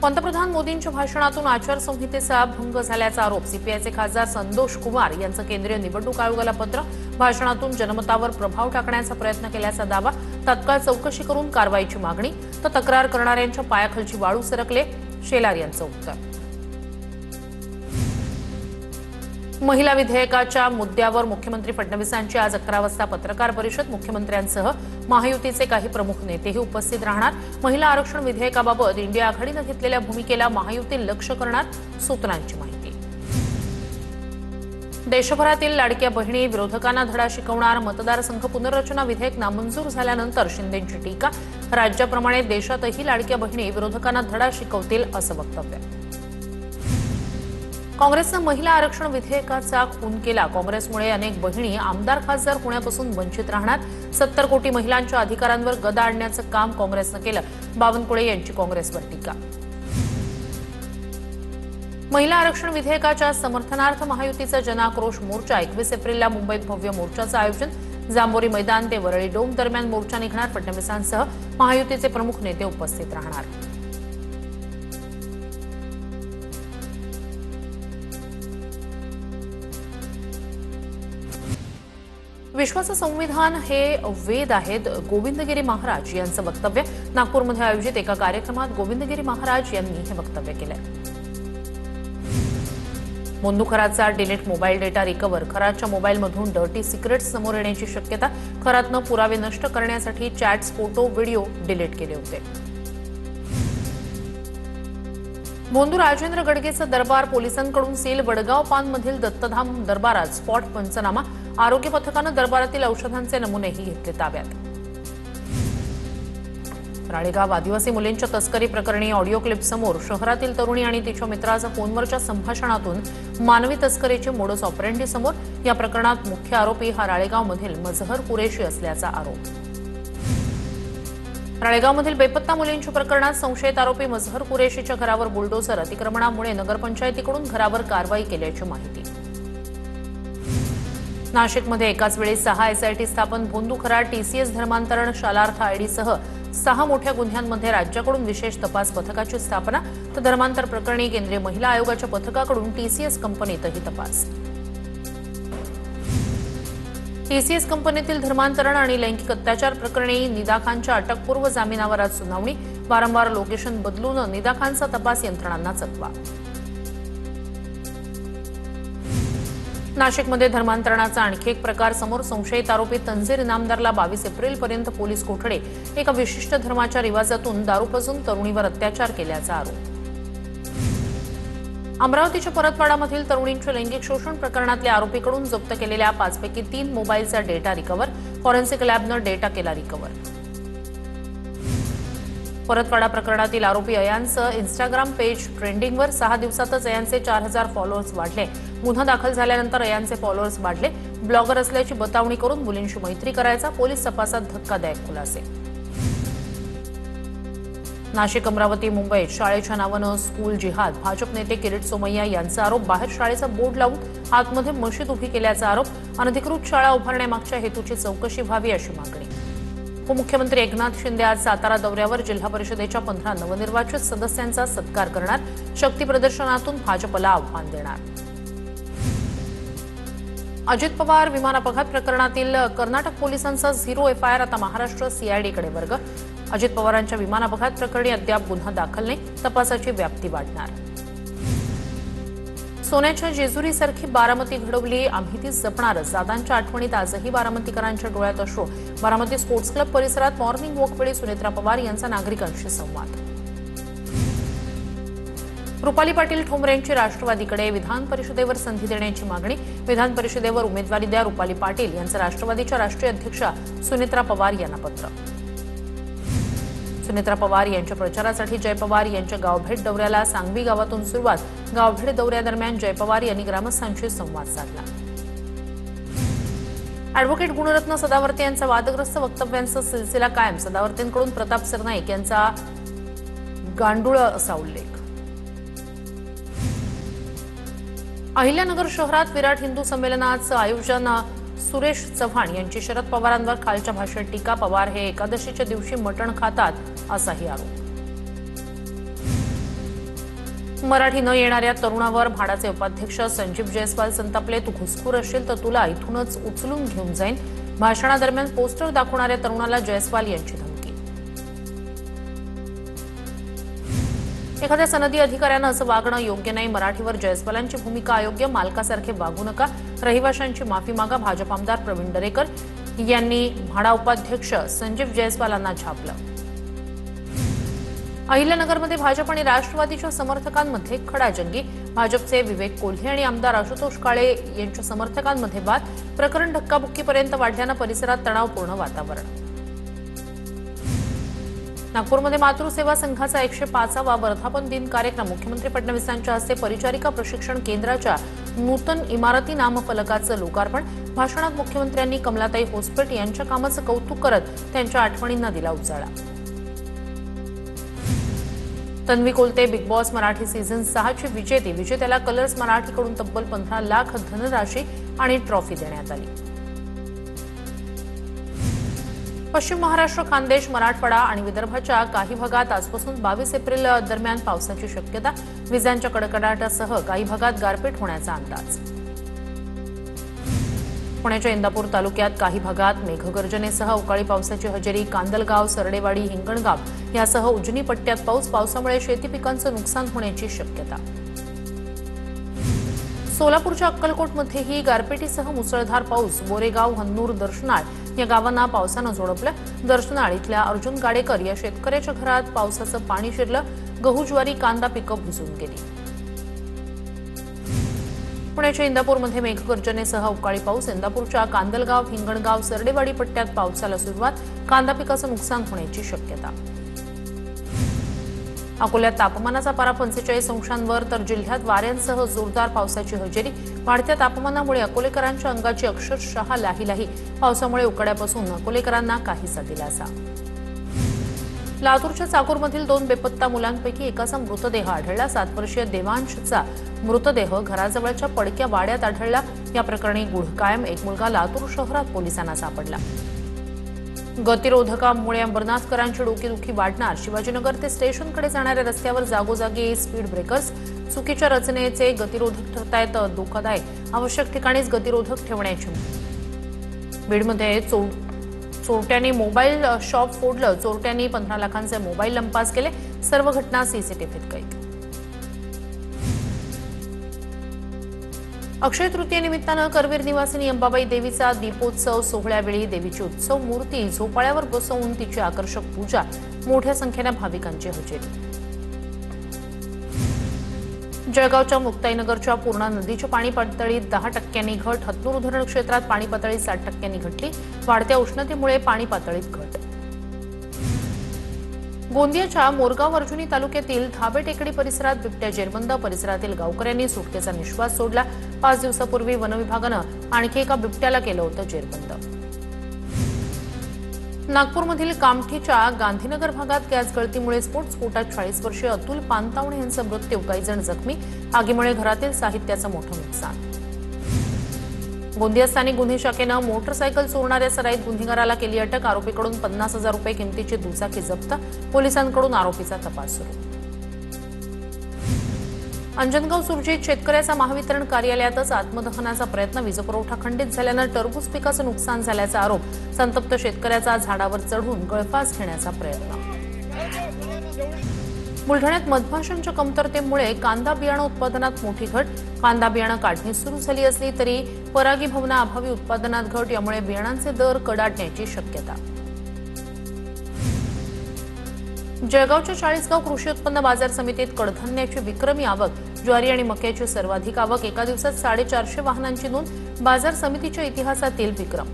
पंतप्रधान मोदींच्या भाषणातून आचारसंहितेचा भंग झाल्याचा आरोप सीपीआयचे खासदार संतोष कुमार यांचं केंद्रीय निवडणूक आयोगाला पत्र. भाषणातून जनमतावर प्रभाव टाकण्याचा प्रयत्न केल्याचा दावा. तात्काळ चौकशी करून कारवाईची मागणी. तर तक्रार करणाऱ्यांच्या पायाखालची वाळू सरकले, शेलार यांचं उत्तर. महिला विधेयकाच्या मुद्द्यावर मुख्यमंत्री फडणवीसांची आज 11 वाजता पत्रकार परिषद. मुख्यमंत्र्यांसह महायुतीचे काही प्रमुख नेतेही उपस्थित राहणार. महिला आरक्षण विधेयकाबाबत इंडिया आघाडीनं घेतलेल्या भूमिकेला महायुती लक्ष्य करणार, सूत्रांची माहिती. देशभरातील लाडक्या बहिणी विरोधकांना धडा शिकवणार. मतदारसंघ पुनर्रचना विधेयक नामंजूर झाल्यानंतर शिंदेंची टीका. राज्याप्रमाणे देशातही लाडक्या बहिणी विरोधकांना धडा शिकवतील असं वक्तव्य. काँग्रेसनं महिला आरक्षण विधेयकाचा खून केला. काँग्रेसमुळे अनेक बहिणी आमदार खासदार होण्यापासून वंचित राहणार. 70 कोटी महिलांच्या अधिकारांवर गदा आणण्याचं काम काँग्रेसनं केलं. बावनकुळे यांची काँग्रेसवर टीका. महिला आरक्षण विधेयकाच्या समर्थनार्थ महायुतीचा जनाक्रोश मोर्चा. 21 एप्रिलला मुंबईत भव्य मोर्चाचं आयोजन. जांभोरी मैदान ते वरळी डोम दरम्यान मोर्चा निघणार. फडणवीसांसह महायुतीचे प्रमुख नेते उपस्थित राहणार. विश्वाचं संविधान हे वेद आहेत, गोविंदगिरी महाराज यांचं वक्तव्य. नागपूरमध्ये आयोजित एका कार्यक्रमात गोविंदगिरी महाराज यांनी हे वक्तव्य केलंय. मोंदू खरातचा डिलीट मोबाईल डेटा रिकव्हर. खरातच्या मोबाईलमधून डर्टी सिक्रेट्स समोर येण्याची शक्यता. खरातनं पुरावे नष्ट करण्यासाठी चॅट्स, फोटो, व्हिडिओ डिलीट केले होते. मोंदू राजेंद्र गडगेचं दरबार पोलिसांकडून सील. वडगाव पानमधील दत्तधाम दरबारात स्पॉट पंचनामा. आरोग्य पथकानं दरबारातील औषधांचे नमुनेही घेतले ताब्यात. राळेगाव आदिवासी मुलींच्या तस्करी प्रकरणी ऑडिओ क्लिप समोर. शहरातील तरुणी आणि तिच्या मित्राचा फोनवरच्या संभाषणातून मानवी तस्करीचे मोडस ऑपरेंडी समोर. या प्रकरणात मुख्य आरोपी हा राळेगावमधील मजहर कुरेशी असल्याचा आरोप. राळेगावमधील बेपत्ता मुलींच्या प्रकरणात संशयित आरोपी मजहर कुरेशीच्या घरावर बुलडोझर. अतिक्रमणामुळे नगरपंचायतीकडून घरावर कारवाई केल्याची माहिती. नाशिकमध्ये एकाच वेळी 6 एसआयटी स्थापन. भोंदू खरात, टीसीएस धर्मांतरण, शालार्थ आयडीसह 6 मोठ्या गुन्ह्यांमध्ये राज्याकडून विशेष तपास पथकाची स्थापना. तर धर्मांतर प्रकरणी केंद्रीय महिला आयोगाच्या पथकाकडून टीसीएस कंपनीतही तपास. टीसीएस कंपनीतील धर्मांतरण आणि लैंगिक अत्याचार प्रकरणी निदा खानच्या अटकपूर्व जामिनावर आज सुनावणी. वारंवार लोकेशन बदलून निदा खानचा तपास यंत्रणांना चकवा. नाशिकमध्ये धर्मांतरणाचा आणखी एक प्रकार समोर. संशयित आरोपी तंजीर इनामदारला 22 एप्रिलपर्यंत पोलीस कोठडे. एका विशिष्ट धर्माच्या रिवाजातून दारू पाजून तरुणीवर अत्याचार केल्याचा आरोप. अमरावतीच्या परतवाडामधील तरुणींच्या लैंगिक शोषण प्रकरणातल्या आरोपीकडून जप्त केलेल्या 5 पैकी 3 मोबाईलचा डेटा रिकव्हर. फॉरेन्सिक लॅबनं डेटा केला रिकव्हर. परतवाडा प्रकरणातील आरोपी अयानचं इन्स्टाग्राम पेज ट्रेंडिंगवर. 6 दिवसातच अयानचे 4000 फॉलोअर्स वाढले. गुन्हा दाखल झाल्यानंतर अयानचे फॉलोअर्स वाढले. ब्लॉगर असल्याची बतावणी करून मुलींशी मैत्री करायचा. पोलीस तपासात धक्कादायक खुलासे. नाशिक, अमरावती, मुंबईत शाळेच्या नावानं स्कूल जिहाद. भाजप नेते किरीट सोमय्या यांचा आरोप. बाहेर शाळेचा बोर्ड लावून आतमध्ये मशीद उभी केल्याचा आरोप. अनधिकृत शाळा उभारण्यामागच्या हेतूची चौकशी व्हावी अशी मागणी. उपमुख्यमंत्री एकनाथ शिंदे आज सातारा दौऱ्यावर. जिल्हा परिषदेच्या 15 नवनिर्वाचित सदस्यांचा सत्कार करणार. शक्ती प्रदर्शनातून भाजपला आव्हान देणार. अजित पवार विमान अपघात प्रकरणातील कर्नाटक पोलिसांचा 0 एफआयआर. आता महाराष्ट्र सीआयडीकडे वर्ग. अजित पवारांच्या विमान अपघात प्रकरणी अद्याप गुन्हा दाखल नाही. तपासाची व्याप्ती वाढणार. सोन्याच्या जेजुरीसारखी बारामती घडवली, आम्ही ती जपणारच. दादांच्या आठवणीत आजही बारामतीकरांच्या डोळ्यात अश्रू. बारामती स्पोर्ट्स क्लब परिसरात मॉर्निंग वॉकवेळी सुनेत्रा पवार यांचा नागरिकांशी संवाद. रुपाली पाटील ठोंबरे यांची राष्ट्रवादीकडे. विधान परिषदेवर संधी देण्याची मागणी. विधान परिषदेवर उमेदवारी द्या. रुपाली पाटील यांचं राष्ट्रवादीच्या राष्ट्रीय अध्यक्षा सुनेत्रा पवार यांना पत्र. सुनेत्रा पवार यांच्या प्रचारासाठी जय पवार यांच्या गावभेट दौऱ्याला. सांगवी गावातून सुरुवात. गावभेट दौऱ्यादरम्यान जय पवार यांनी ग्रामस्थांशी संवाद साधला. अॅडव्होकेट गुणरत्न सदावर्ते यांचा वादग्रस्त वक्तव्यांचा सिलसिला कायम. सदावर्तेंकडून प्रताप सरनाईक यांचा गांडूळ असा उल्लेख. अहिल्यानगर शहरात विराट हिंदू संमेलनाचं आयोजन. सुरेश चव्हाण यांची शरद पवारांवर खालच्या भाषेत टीका. पवार हे एकादशीच्या दिवशी मटण खातात असाही आरोप. मराठी न येणाऱ्या तरुणावर म्हाडाचे उपाध्यक्ष संजीव जयस्वाल संतापले. तू घुसखोर असशील तर तुला इथूनच उचलून घेऊन जाईन. भाषणादरम्यान पोस्टर दाखवणाऱ्या तरुणाला जयस्वाल यांची धमकी. एखाद्या सनदी अधिकाऱ्यानं असं वागणं योग्य नाही. मराठीवर जयस्वालांची भूमिका अयोग्य. मालकासारखे वागू नका. रहिवाशांची माफी मागा. भाजप आमदार प्रवीण दरेकर यांनी म्हाडा उपाध्यक्ष संजीव जयस्वालांना झापलं. अहिल्यानगरमध्ये भाजप आणि राष्ट्रवादीच्या समर्थकांमध्ये खडाजंगी. भाजपचे विवेक कोल्हे आणि आमदार आशुतोष काळे यांच्या समर्थकांमध्ये वाद. प्रकरण धक्काबुक्कीपर्यंत वाढल्यानं परिसरात तणावपूर्ण वातावरण. नागपूरमध्ये मातृसेवा संघाचा 105वा वर्धापन दिन कार्यक्रम. मुख्यमंत्री फडणवीसांच्या हस्ते परिचारिका प्रशिक्षण केंद्राच्या नूतन इमारती नामफलकाचं लोकार्पण. भाषणात मुख्यमंत्र्यांनी कमलाताई होसपेट यांच्या कामाचं कौतुक करत त्यांच्या आठवणींना दिला उजाळा. Tanvi Kolte Bigg Boss Marathi season 6ची विजेती. विजेत्याला कलर्स मराठीकडून तब्बल 15 लाख धनराशी आणि ट्रॉफी देण्यात आली. पश्चिम महाराष्ट्र, खानदेश, मराठवाडा आणि विदर्भाच्या काही भागात आजपासून 22 एप्रिल दरम्यान पावसाची शक्यता. विजांच्या कडकडाटासह काही भागात गारपीट होण्याचा अंदाज. पुण्याच्या इंदापूर तालुक्यात काही भागात मेघगर्जनेसह अवकाळी पावसाची हजेरी. कांदलगाव, सरडेवाडी, हिंगणगाव यासह उजनी पट्ट्यात पावसामुळे शेती पिकांचं नुकसान होण्याची शक्यता. सोलापूरच्या अक्कलकोटमध्येही गारपिटीसह मुसळधार पाऊस. बोरेगाव, हन्नूर, दर्शनाळ या गावांना पावसानं झोडपलं. दर्शनाळ इथल्या अर्जुन गाडेकर या शेतकऱ्याच्या घरात पावसाचं पाणी शिरलं. गहू, ज्वारी, कांदा पिकं भिजून गेली. पुण्याच्या इंदापूरमध्ये मेघगर्जनेसह अवकाळी पाऊस. इंदापूरच्या कांदलगाव, हिंगणगाव, सरडेवाडी पट्ट्यात पावसाला सुरुवात. कांदा पिकाचं नुकसान होण्याची शक्यता. अकोल्यात तापमानाचा पारा 45 अंशांवर तर जिल्ह्यात वाऱ्यांसह जोरदार पावसाची हजेरी. वाढत्या तापमानामुळे अकोलेकरांच्या अंगाची अक्षरशः लाही. पावसामुळे उकाड्यापासून अकोलेकरांना काहीसा दिलासा. लातूरच्या चाकूरमधील 2 बेपत्ता मुलांपैकी एकाचा मृतदेह आढळला. 7 वर्षीय देवांशचा मृतदेह घराजवळच्या पडक्या वाड्यात आढळला. या प्रकरणी गुढ कायम. एक मुलगा लातूर शहरात पोलिसांना सापडला. गतिरोधकामुळे अंबरनाथकरांची डोकेदुखी वाढणार. शिवाजीनगर ते स्टेशनकडे जाणाऱ्या रस्त्यावर जागोजागी स्पीड ब्रेकर्स. चुकीच्या रचनेचे गतिरोधक ठरतायत धोकादायक. आवश्यक ठिकाणीच गतिरोधक ठेवण्याची. बीडमध्ये चोरट्यांनी मोबाईल शॉप फोडलं. चोरट्यांनी 15 लाखांचे मोबाईल लंपास केले. सर्व घटना सीसीटीव्हीत कैद. अक्षय तृतीयेनिमित्तानं करवीर निवासिनी अंबाबाई देवीचा दीपोत्सव सोहळ्यावेळी देवीची उत्सव मूर्ती झोपाळ्यावर बसवून तिची आकर्षक पूजा. मोठ्या संख्येनं भाविकांची हजेरी. जळगावच्या मुक्ताईनगरच्या पूर्णा नदीच्या पाणी पातळीत 10% घट. हतनूर धरण क्षेत्रात पाणी पातळी 60% घटली. वाढत्या उष्णतेमुळे पाणी पातळीत घट. गोंदियाच्या मोरगाव अर्जुनी तालुक्यातील धाबे टेकडी परिसरात बिबट्या जेरबंद. परिसरातील गावकऱ्यांनी सुटकेचा निश्वास सोडला. 5 दिवसापूर्वी वनविभागानं आणखी एका बिबट्याला केलं होतं जेरबंद. नागपूरमधील कामठीच्या गांधीनगर भागात गॅस गळतीमुळे स्फोटात 40 वर्षीय अतुल पानतावणे यांचा मृत्यू. काही जण जखमी. आगीमुळे घरातील साहित्याचं मोठं नुकसान. गोंदिया स्थानिक गुन्हे शाखेनं मोटरसायकल चोरणाऱ्या सराईत गुन्हेगाराला केली अटक. आरोपीकडून 50,000 रुपये किमतीची दुचाकी जप्त. पोलिसांकडून आरोपीचा तपास सुरू. अंजनगाव सुरजीत शेतकऱ्याचा महावितरण कार्यालयातच आत्मदहनाचा प्रयत्न. वीजपुरवठा खंडित झाल्यानं टरबूज पिकाचं नुकसान झाल्याचा आरोप. संतप्त शेतकऱ्याचा झाडावर चढून गळफास घेण्याचा प्रयत्न. बुलढाण्यात मधमाशांच्या कमतरतेमुळे कांदा बियाणं उत्पादनात मोठी घट. कांदा बियाणं काढणी सुरू झाली असली तरी परागीभवनाअभावी उत्पादनात घट. यामुळे बियाणांचे दर कडाडण्याची शक्यता. जळगावच्या 40गाव कृषी उत्पन्न बाजार समितीत कडधान्याची विक्रमी आवक. ज्वारी आणि मक्याची सर्वाधिक आवक. एका दिवसात 450 वाहनांची नोंद. बाजार समितीच्या इतिहासातील विक्रम.